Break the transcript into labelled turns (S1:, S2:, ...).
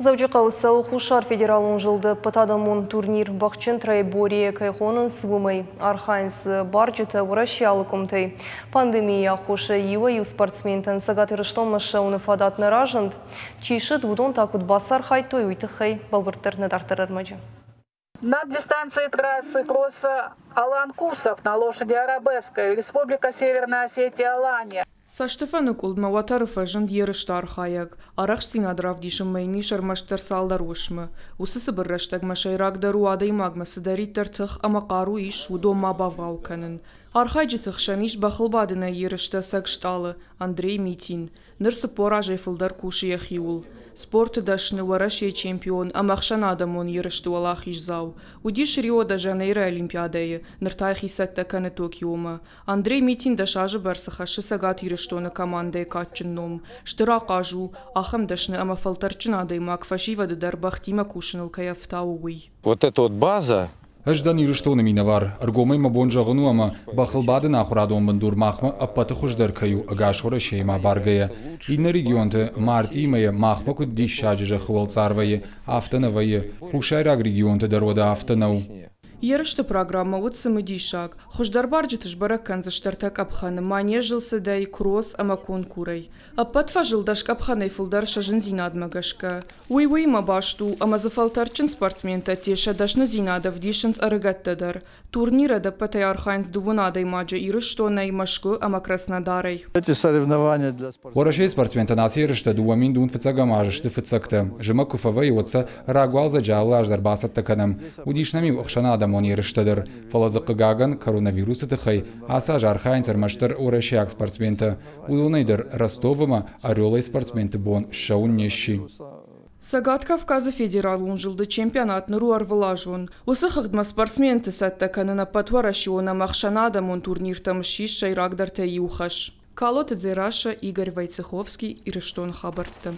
S1: Завджикауса Хушар федералун жылды патадамун турнир бақчын траебория кайхонын свымай. Архайнс барджеті уращиалы комтай. Пандемия хуша ю спортсментен сагатырыштомыша уныфадатны ражынд. Чиші дудон такут басар хайтой уйтыхай балбырттырны дартырармаджы.
S2: На дистанции трассы кросса Алан Кусов на лошади Арабеской, Республика Северная Осетия, Алания.
S3: Саштефаны кулдма ватары фажын ерыштар хаяк. Арақштин адравдишым майни шармаштар салдар ошмы. Усысы бірраштаг машайрагдару адай магмасы дариттар тық амақару иш удома бавауканын. Архайджы тықшаниш бақылбадына ерышта сагшталы Андрей Митин. Нырсы поражай фылдар куши яхиул. Спорты дашны варашей чемпион, амақшан адамон ерышты валахиш зау. Удиш Рио-де-Жанейро Олимпиадайы, ныртайхи сәттәкәні Токиома. Андрей Митин дашажы барсыхашы сагат ерыштоны командай катчын ном. Штыра қажу, ахам дашны ама фалтарчын адаймак фашивады дар бахтима кушыныл каяфтауый.
S4: Вот эта вот база.
S5: Аждан ерыштоны минавар, аргомай мабонжағыну ама бақылбады нахурадон бандур махма аппаты хуждар каю агашғыра шейма баргая. Инна регионты март имая махма куд диш шаджыжа хвалцарвайы, автанавайы, хушайраг регионты дарода автанау.
S3: Ерышты программа утсымы дишак. Хуждар барджетыш баракан заштартак апханы манежылсы дай кросс ама конкурай. Аппатфа жылдаш апханай фылдар шажын зинадмагашка. Уй-уй ма башту, ама зафалтарчын спортсмента теша дашны зинадав дишынс арыгаттадар. Турнира да патай архайнс дувунадай маджа ирыштонай машку ама Краснодарай.
S6: Эти соревнования для спортсменов.
S5: Ворашей спортсмента нас ерышта дуамин дун фыцагамажышты фыцакты. Жыма куфавай отса рагуал заджалы аждар басат таканам. Удишнами ухшанада он ерыштадыр. Фалазықы гаган коронавирусы тыхай, аса жархайн сармаштыр орашияк спортсмента. Удунайдыр Ростовыма орелай спортсменты бон шаун нещи.
S3: Сагат Кавказа федералун жылды чемпионатны руарвылажун. Осы хыгдма спортсменты сәттәкәнына патварашиона махшанадамон турниртамы шиш шайрагдар тәйюхаш. Калоты Дзераша, Игорь Войцеховский, Ирыштон Хабартты.